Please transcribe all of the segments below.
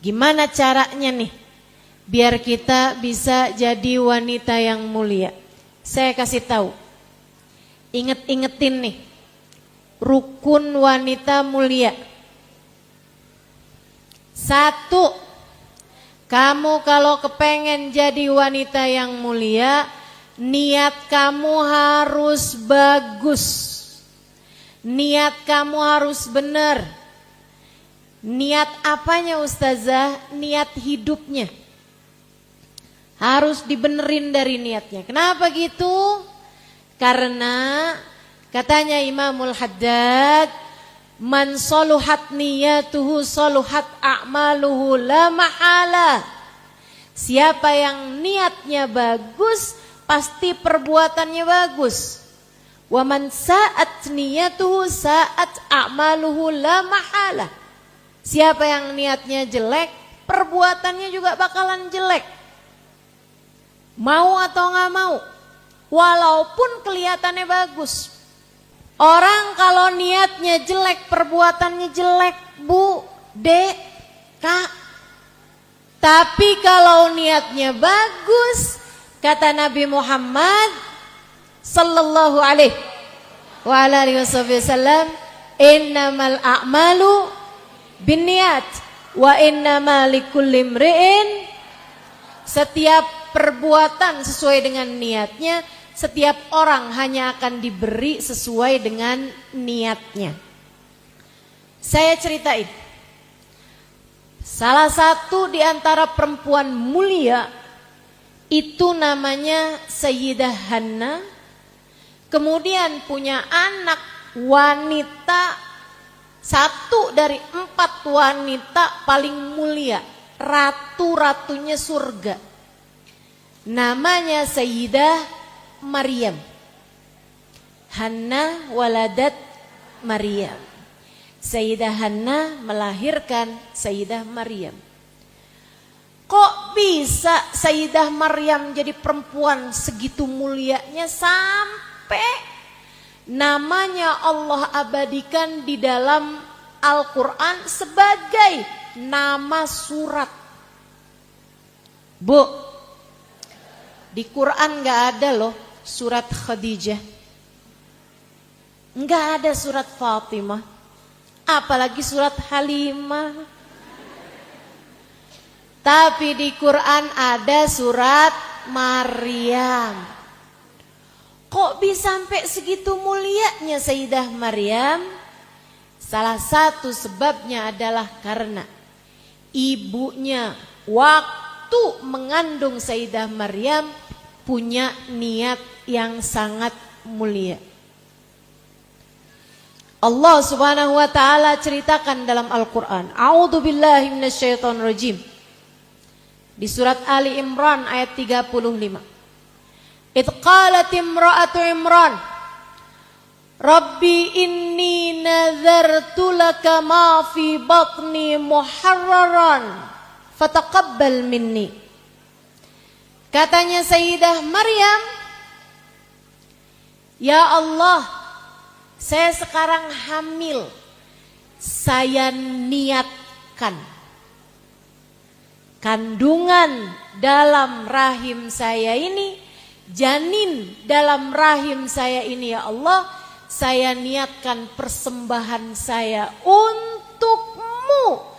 Gimana caranya nih biar kita bisa jadi wanita yang mulia? Saya kasih tahu. Inget-ingetin nih rukun wanita mulia. 1, kamu kalau kepengen jadi wanita yang mulia, niat kamu harus bagus. Niat kamu harus benar. Niat apanya Ustazah? Niat hidupnya. Harus dibenerin dari niatnya. Kenapa gitu? Karena katanya Imamul Haddad, man soluhat niyatuhu soluhat a'maluhu la mahala. Siapa yang niatnya bagus, pasti perbuatannya bagus. Wa man sa'at niyatuhu sa'at a'maluhu la mahala. Siapa yang niatnya jelek, perbuatannya juga bakalan jelek. Mau atau gak mau, walaupun kelihatannya bagus. Orang kalau niatnya jelek, perbuatannya jelek, Bu, Dek, Kak. Tapi kalau niatnya bagus, kata Nabi Muhammad sallallahu alaihi wasallam, innamal a'malu binniyat wa innamal likulli imri'in. Setiap perbuatan sesuai dengan niatnya, setiap orang hanya akan diberi sesuai dengan niatnya. Saya ceritain, salah satu di antara perempuan mulia itu namanya Sayyidah Hanna. Kemudian punya anak wanita, 1 dari 4 wanita paling mulia, ratu-ratunya surga. Namanya Sayyidah Maryam. Hanna waladat Maryam. Sayyidah Hanna melahirkan Sayyidah Maryam. Kok bisa Sayyidah Maryam jadi perempuan segitu mulianya sampai namanya Allah abadikan di dalam Al-Quran sebagai nama surat? Bu, di Quran gak ada loh surat Khadijah, gak ada surat Fatimah, apalagi surat Halimah. Tapi di Quran ada surat Maryam. Kok bisa sampai segitu mulianya Sayyidah Maryam? Salah satu sebabnya adalah karena ibunya waktu mengandung Sayyidah Maryam punya niat yang sangat mulia. Allah Subhanahu wa taala ceritakan dalam Al-Qur'an, A'udzubillahi minasyaitonirrajim. Di surat Ali Imran ayat 35. Idz qalat imra'atu Imran, Rabbi inni nazartu laka ma fi batni muharraran fataqabbal minni. Katanya Sayyidah Maryam, ya Allah, saya sekarang hamil. Saya niatkan kandungan dalam rahim saya ini, janin dalam rahim saya ini, ya Allah, saya niatkan persembahan saya untukmu.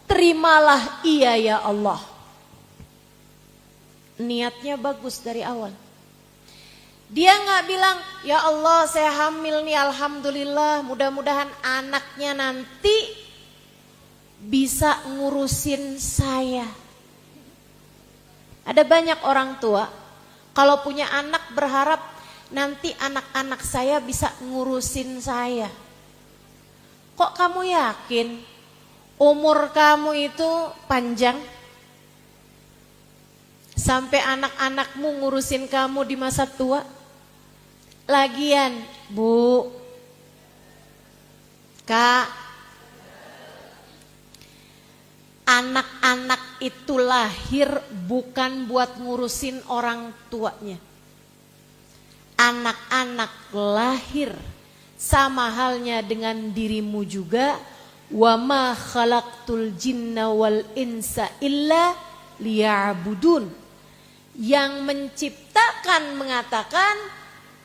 Terimalah ia ya Allah. Niatnya bagus dari awal. Dia gak bilang, ya Allah saya hamil nih, alhamdulillah, mudah-mudahan anaknya nanti bisa ngurusin saya. Ada banyak orang tua kalau punya anak berharap nanti anak-anak saya bisa ngurusin saya. Kok kamu yakin umur kamu itu panjang sampai anak-anakmu ngurusin kamu di masa tua? Lagian, Bu, Kak, anak-anak itu lahir bukan buat ngurusin orang tuanya. Anak-anak lahir sama halnya dengan dirimu juga, wa ma khalaqtul jinna wal insa illa liya'budun. Yang menciptakan mengatakan,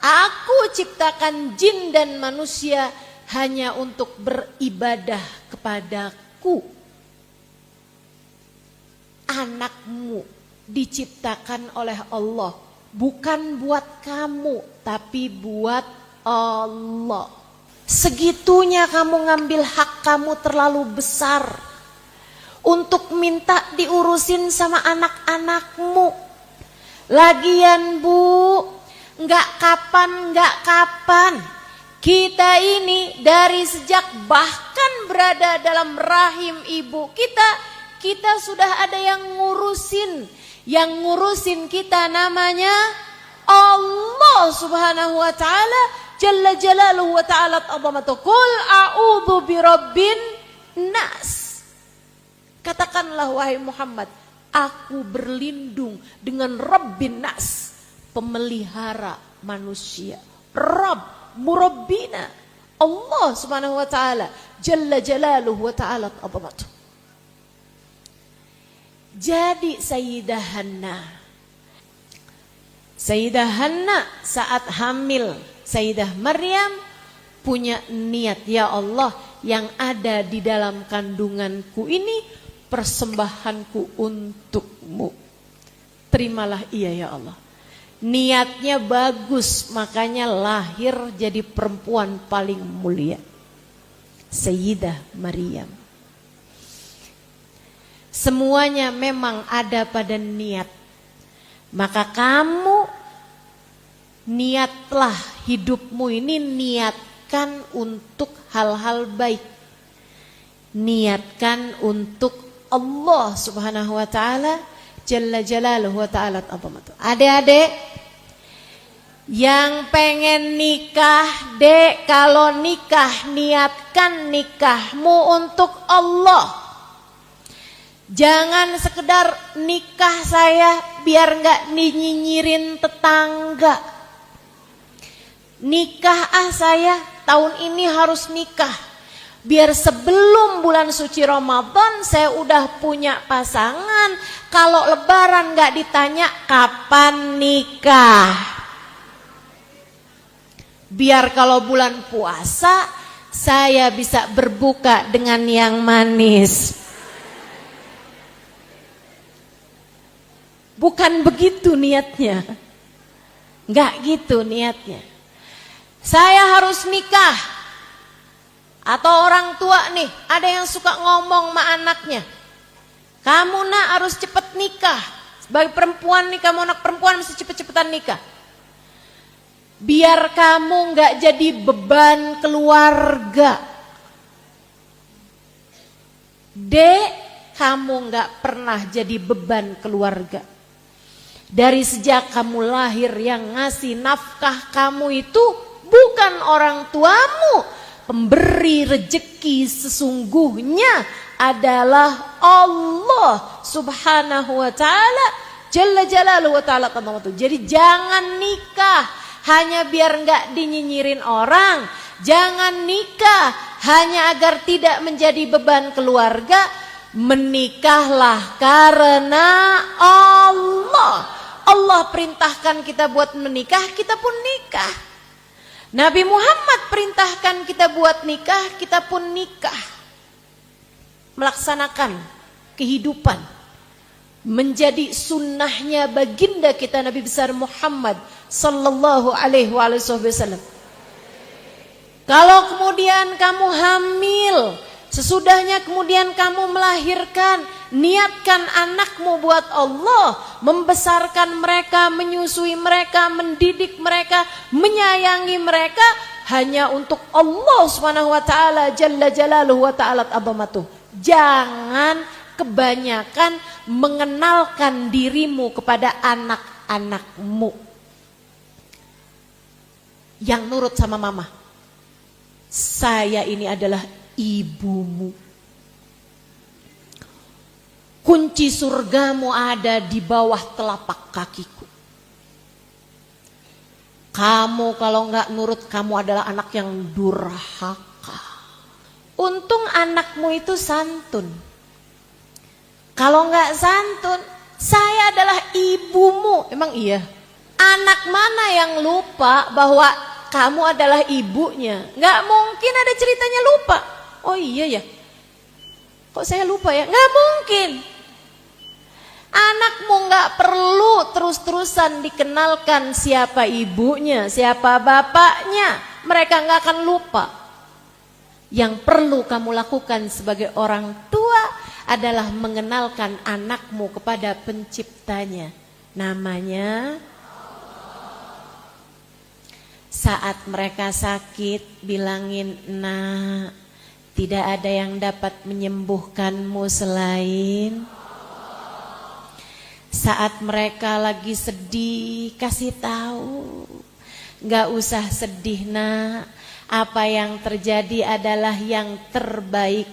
aku ciptakan jin dan manusia hanya untuk beribadah kepadaku. Anakmu diciptakan oleh Allah, bukan buat kamu, tapi buat Allah. Segitunya kamu ngambil hak kamu terlalu besar untuk minta diurusin sama anak-anakmu. Lagian Bu, nggak kapan kita ini dari sejak bahkan berada dalam rahim ibu kita sudah ada yang ngurusin. Yang ngurusin kita namanya Allah Subhanahu wa taala jalla jalaluhu wa ta'ala azamatu. Qul a'udzu birabbin nas. Katakanlah wahai Muhammad, aku berlindung dengan Rabbin nas, pemelihara manusia. Rabb, murabbina, Allah Subhanahu wa taala jalla jalaluhu wa ta'ala azamatu. Jadi Sayyidah Hanna saat hamil Sayyidah Maryam punya niat, ya Allah, yang ada di dalam kandunganku ini persembahanku untukmu. Terimalah ia ya Allah. Niatnya bagus, makanya lahir jadi perempuan paling mulia, Sayyidah Maryam. Semuanya memang ada pada niat. Maka kamu niatlah hidupmu ini, niatkan untuk hal-hal baik. Niatkan untuk Allah Subhanahu wa taala jalla jalaluhu wa ta'ala azamatu. Adik-adik yang pengen nikah, Dek, kalau nikah niatkan nikahmu untuk Allah. Jangan sekedar nikah saya biar nggak nyinyirin tetangga. Nikah saya tahun ini harus nikah. Biar sebelum bulan suci Ramadan saya udah punya pasangan. Kalau lebaran nggak ditanya kapan nikah. Biar kalau bulan puasa saya bisa berbuka dengan yang manis. Bukan begitu niatnya. Enggak gitu niatnya. Saya harus nikah. Atau orang tua nih, ada yang suka ngomong sama anaknya, kamu nak harus cepet nikah. Sebagai perempuan nih, kamu anak perempuan mesti cepet-cepetan nikah. Biar kamu enggak jadi beban keluarga. Dek, kamu enggak pernah jadi beban keluarga. Dari sejak kamu lahir yang ngasih nafkah kamu itu bukan orang tuamu. Pemberi rejeki sesungguhnya adalah Allah Subhanahu wa ta'ala jalla jalaluhu wa ta'ala. Jadi jangan nikah hanya biar enggak dinyinyirin orang. Jangan nikah hanya agar tidak menjadi beban keluarga. Menikahlah karena Allah. Allah perintahkan kita buat menikah, kita pun nikah. Nabi Muhammad perintahkan kita buat nikah, kita pun nikah. Melaksanakan kehidupan. Menjadi sunnahnya baginda kita Nabi besar Muhammad sallallahu alaihi wasallam. Kalau kemudian kamu hamil, sesudahnya kemudian kamu melahirkan, niatkan anakmu buat Allah, membesarkan mereka, menyusui mereka, mendidik mereka, menyayangi mereka hanya untuk Allah Subhanahu wa taala jalla jalaluhu wa ta'ala azamatuh. Jangan kebanyakan mengenalkan dirimu kepada anak-anakmu yang nurut sama mama. Saya ini adalah ibumu. Kunci surgamu ada di bawah telapak kakiku. Kamu kalau nggak nurut, kamu adalah anak yang durhaka. Untung anakmu itu santun. Kalau nggak santun, saya adalah ibumu. Emang iya? Anak mana yang lupa bahwa kamu adalah ibunya? Nggak mungkin ada ceritanya lupa. Oh iya ya, kok saya lupa ya? Nggak mungkin. Anakmu nggak perlu terus-terusan dikenalkan siapa ibunya, siapa bapaknya. Mereka nggak akan lupa. Yang perlu kamu lakukan sebagai orang tua adalah mengenalkan anakmu kepada penciptanya. Namanya, saat mereka sakit, bilangin, "Nak, tidak ada yang dapat menyembuhkanmu selain." Saat mereka lagi sedih, kasih tahu, "Gak usah sedih, Nak. Apa yang terjadi adalah yang terbaik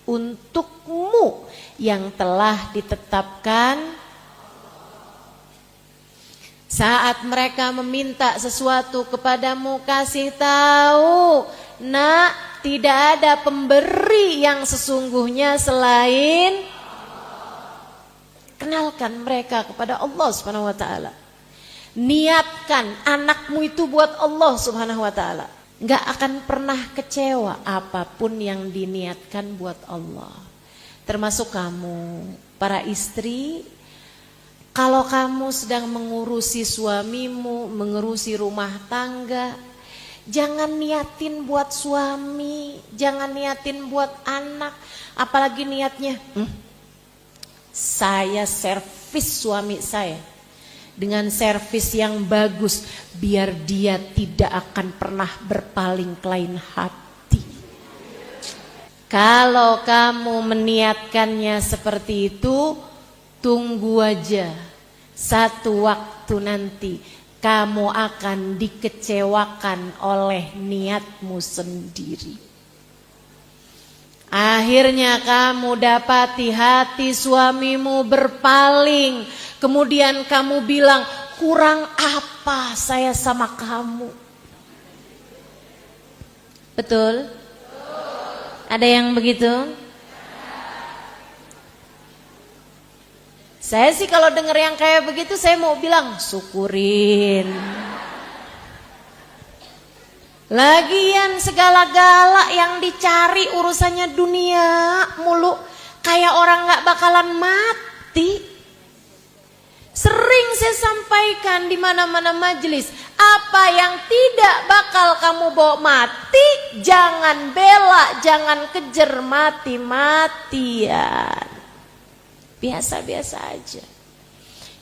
untukmu yang telah ditetapkan." Saat mereka meminta sesuatu kepadamu, kasih tahu, "Nak, tidak ada pemberi yang sesungguhnya selain." Kenalkan mereka kepada Allah Subhanahu wa taala. Niatkan anakmu itu buat Allah Subhanahu wa taala. Gak akan pernah kecewa apapun yang diniatkan buat Allah. Termasuk kamu, para istri. Kalau kamu sedang mengurusi suamimu, mengurusi rumah tangga, jangan niatin buat suami, jangan niatin buat anak. Apalagi niatnya, saya servis suami saya dengan servis yang bagus, biar dia tidak akan pernah berpaling ke lain hati. Kalau kamu meniatkannya seperti itu, tunggu aja, satu waktu nanti kamu akan dikecewakan oleh niatmu sendiri. Akhirnya kamu dapati hati suamimu berpaling. Kemudian kamu bilang, "Kurang apa saya sama kamu?" Betul? Ada yang begitu? Saya sih kalau dengar yang kayak begitu, saya mau bilang, syukurin. Lagian segala-gala yang dicari urusannya dunia mulu, kayak orang gak bakalan mati. Sering saya sampaikan di mana-mana majelis, apa yang tidak bakal kamu bawa mati, jangan bela, jangan kejar mati-matian. Biasa-biasa aja.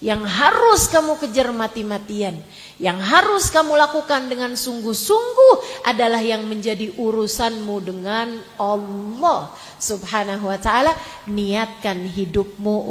Yang harus kamu kejar mati-matian, yang harus kamu lakukan dengan sungguh-sungguh adalah yang menjadi urusanmu dengan Allah Subhanahu wa ta'ala. Niatkan hidupmu